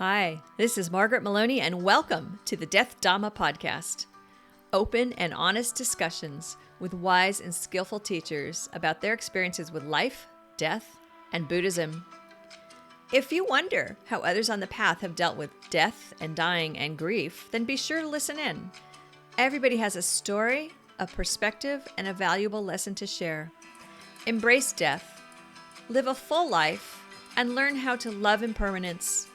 Hi, this is Margaret Maloney, and welcome to the Death Dhamma podcast. Open and honest discussions with wise and skillful teachers about their experiences with life, death, and Buddhism. If you wonder how others on the path have dealt with death and dying and grief, then be sure to listen in. Everybody has a story, a perspective, and a valuable lesson to share. Embrace death, live a full life, and learn how to love impermanence.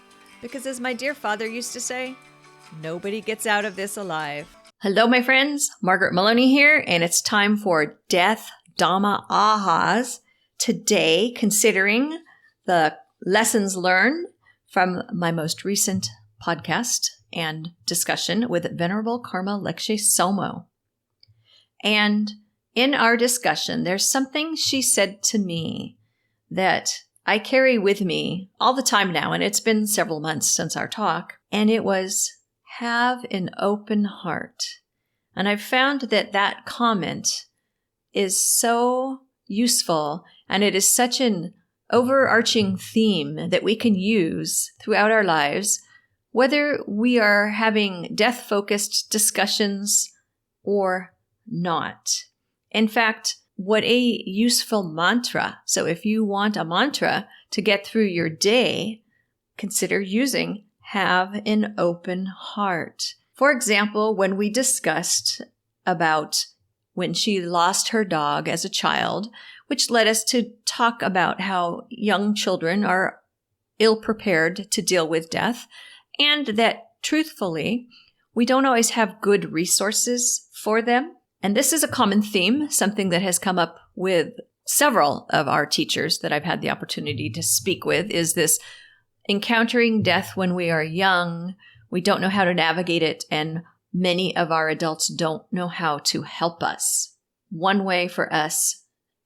Because as my dear father used to say, nobody gets out of this alive. Hello, my friends. Margaret Maloney here, and it's time for Death Dhamma Ahas. Today, considering the lessons learned from my most recent podcast and discussion with Venerable Karma Lekshe Tsomo. And in our discussion, there's something she said to me that I carry with me all the time now, and it's been several months since our talk, and it was, have an open heart. And I've found that that comment is so useful, and it is such an overarching theme that we can use throughout our lives, whether we are having death-focused discussions or not. In fact, what a useful mantra. So if you want a mantra to get through your day, consider using have an open heart. For example, when we discussed about when she lost her dog as a child, which led us to talk about how young children are ill-prepared to deal with death, and that truthfully, we don't always have good resources for them. And this is a common theme, something that has come up with several of our teachers that I've had the opportunity to speak with, is this encountering death when we are young. We don't know how to navigate it, and many of our adults don't know how to help us. One way for us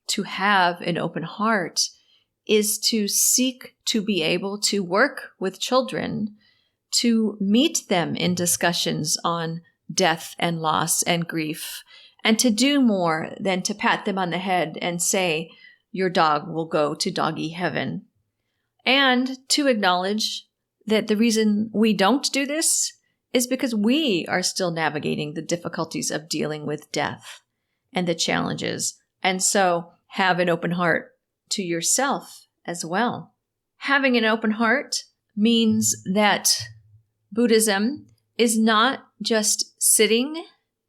to have an open heart is to seek to be able to work with children, to meet them in discussions on death and loss and grief, and to do more than to pat them on the head and say, your dog will go to doggy heaven. And to acknowledge that the reason we don't do this is because we are still navigating the difficulties of dealing with death and the challenges. And so have an open heart to yourself as well. Having an open heart means that Buddhism is not just sitting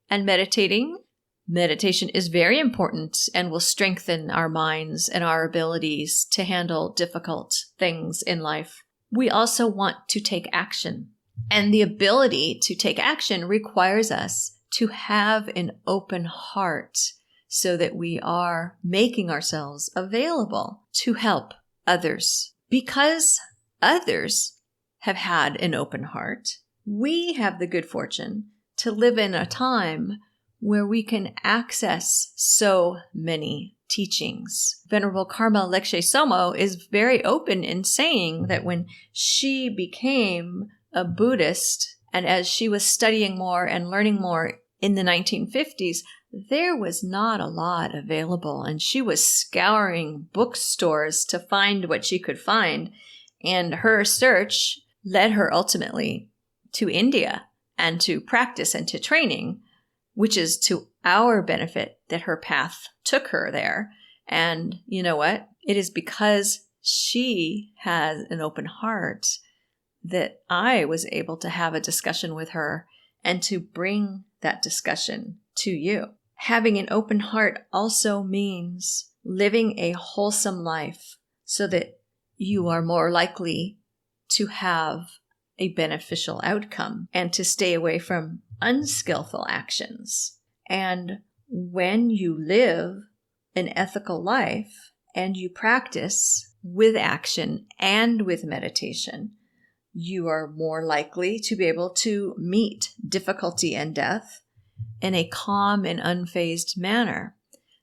and meditating. Meditation is very important and will strengthen our minds and our abilities to handle difficult things in life. We also want to take action. And the ability to take action requires us to have an open heart so that we are making ourselves available to help others. Because others have had an open heart, we have the good fortune to live in a time where we can access so many teachings. Venerable Karma Lekshe Tsomo is very open in saying that when she became a Buddhist, and as she was studying more and learning more in the 1950s, there was not a lot available, and she was scouring bookstores to find what she could find, and her search led her ultimately to India and to practice and to training, which is to our benefit that her path took her there. And you know what? It is because she has an open heart that I was able to have a discussion with her and to bring that discussion to you. Having an open heart also means living a wholesome life so that you are more likely to have a beneficial outcome and to stay away from unskillful actions. And when you live an ethical life and you practice with action and with meditation, you are more likely to be able to meet difficulty and death in a calm and unfazed manner,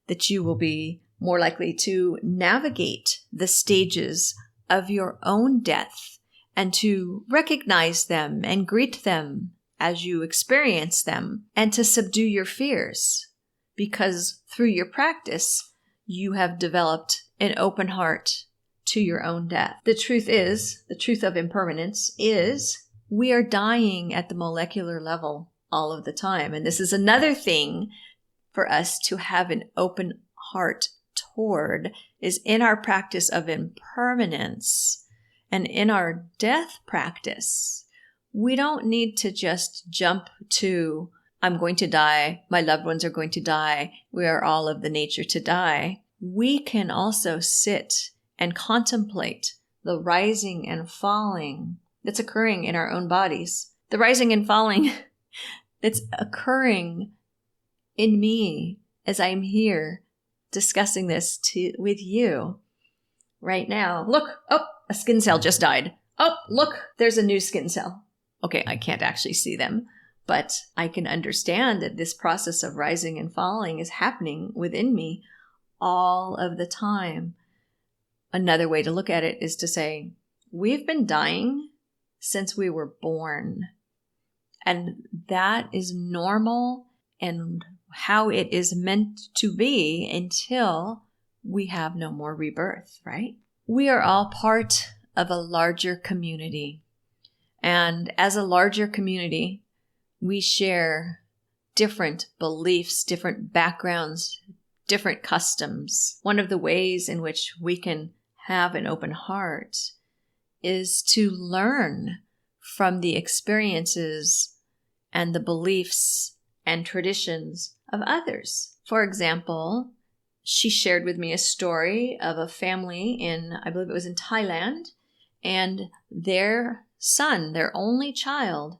that you will be more likely to navigate the stages of your own death and to recognize them and greet them as you experience them, and to subdue your fears, because through your practice, you have developed an open heart to your own death. The truth of impermanence is we are dying at the molecular level all of the time. And this is another thing for us to have an open heart toward, is in our practice of impermanence and in our death practice. We don't need to just jump to, I'm going to die, my loved ones are going to die, we are all of the nature to die. We can also sit and contemplate the rising and falling that's occurring in our own bodies. The rising and falling that's occurring in me as I'm here discussing this with you right now. Look, a skin cell just died. Oh, look, there's a new skin cell. Okay, I can't actually see them, but I can understand that this process of rising and falling is happening within me all of the time. Another way to look at it is to say, we've been dying since we were born. And that is normal and how it is meant to be until we have no more rebirth, right? We are all part of a larger community. And as a larger community, we share different beliefs, different backgrounds, different customs. One of the ways in which we can have an open heart is to learn from the experiences and the beliefs and traditions of others. For example, she shared with me a story of a family in, I believe it was in Thailand, and their son, their only child,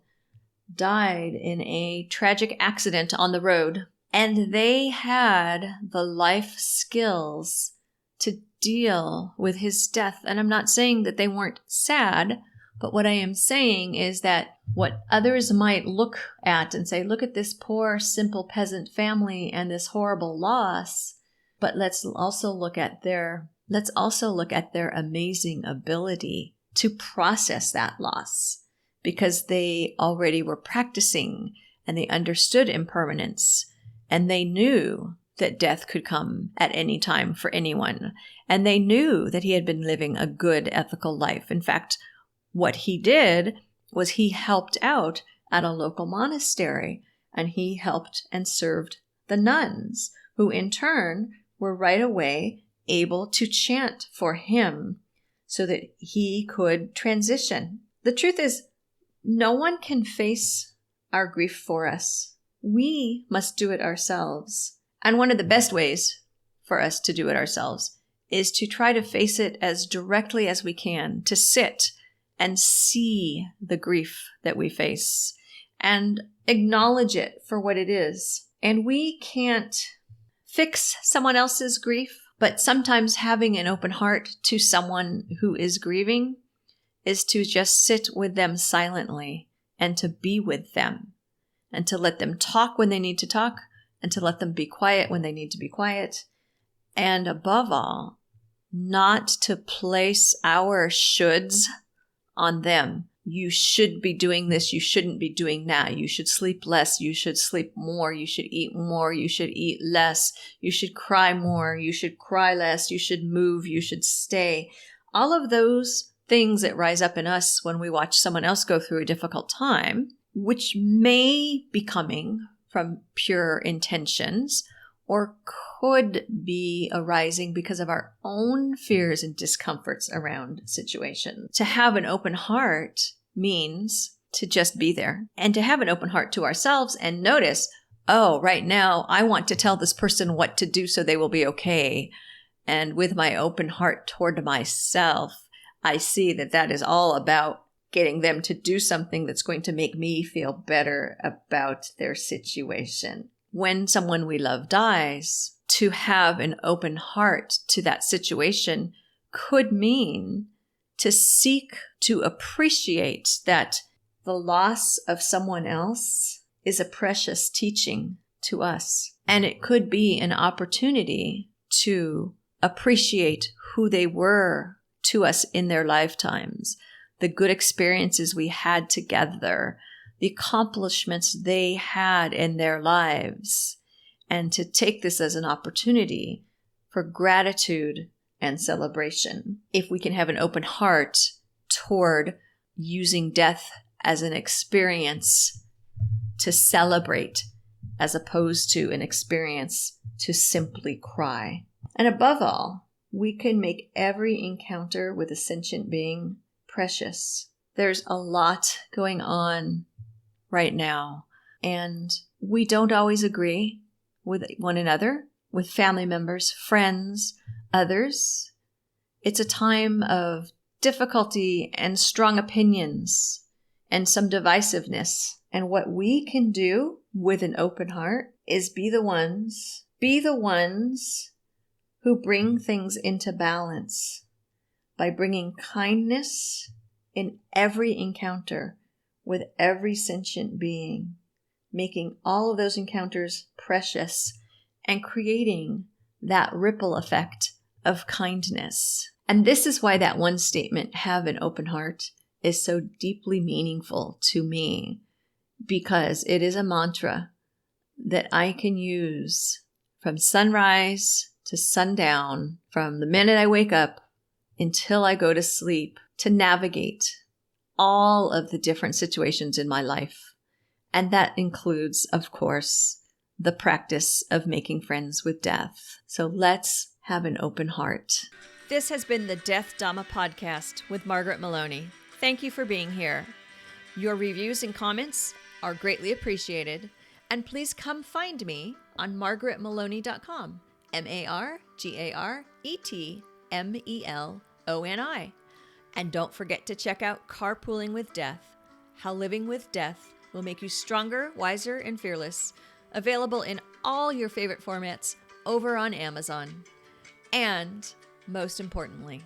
died in a tragic accident on the road. And they had the life skills to deal with his death. And I'm not saying that they weren't sad, but what I am saying is that what others might look at and say, look at this poor, simple peasant family and this horrible loss, but let's also look at their amazing ability to process that loss, because they already were practicing and they understood impermanence and they knew that death could come at any time for anyone. And they knew that he had been living a good, ethical life. In fact, what he did was he helped out at a local monastery, and he helped and served the nuns, who in turn were right away able to chant for him so that he could transition. The truth is, no one can face our grief for us. We must do it ourselves. And one of the best ways for us to do it ourselves is to try to face it as directly as we can, to sit and see the grief that we face and acknowledge it for what it is. And we can't fix someone else's grief, but sometimes having an open heart to someone who is grieving is to just sit with them silently and to be with them and to let them talk when they need to talk and to let them be quiet when they need to be quiet. And above all, not to place our shoulds on them. You should be doing this. You shouldn't be doing that. You should sleep less. You should sleep more. You should eat more. You should eat less. You should cry more. You should cry less. You should move. You should stay. All of those things that rise up in us when we watch someone else go through a difficult time, which may be coming from pure intentions or could be arising because of our own fears and discomforts around situations. To have an open heart means to just be there and to have an open heart to ourselves and notice, oh, right now I want to tell this person what to do so they will be okay. And with my open heart toward myself, I see that that is all about getting them to do something that's going to make me feel better about their situation. When someone we love dies, to have an open heart to that situation could mean to seek to appreciate that the loss of someone else is a precious teaching to us. And it could be an opportunity to appreciate who they were to us in their lifetimes, the good experiences we had together, the accomplishments they had in their lives, and to take this as an opportunity for gratitude and celebration. If we can have an open heart toward using death as an experience to celebrate, as opposed to an experience to simply cry. And above all, we can make every encounter with a sentient being precious. There's a lot going on right now, and we don't always agree with one another, with family members, friends, others. It's a time of difficulty and strong opinions and some divisiveness. And what we can do with an open heart is be the ones who bring things into balance by bringing kindness in every encounter with every sentient being, making all of those encounters precious and creating that ripple effect of kindness. And this is why that one statement, have an open heart, is so deeply meaningful to me, because it is a mantra that I can use from sunrise to sundown, from the minute I wake up until I go to sleep, to navigate all of the different situations in my life. And that includes, of course, the practice of making friends with death. So let's have an open heart. This has been the Death Dhamma podcast with Margaret Maloney. Thank you for being here. Your reviews and comments are greatly appreciated. And please come find me on margaretmaloney.com. MargaretMeloni. And don't forget to check out Carpooling with Death, How Living with Death Will Make You Stronger, Wiser, and Fearless. Available in all your favorite formats over on Amazon. And most importantly,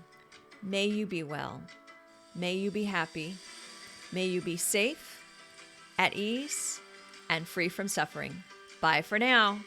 may you be well. May you be happy. May you be safe, at ease, and free from suffering. Bye for now.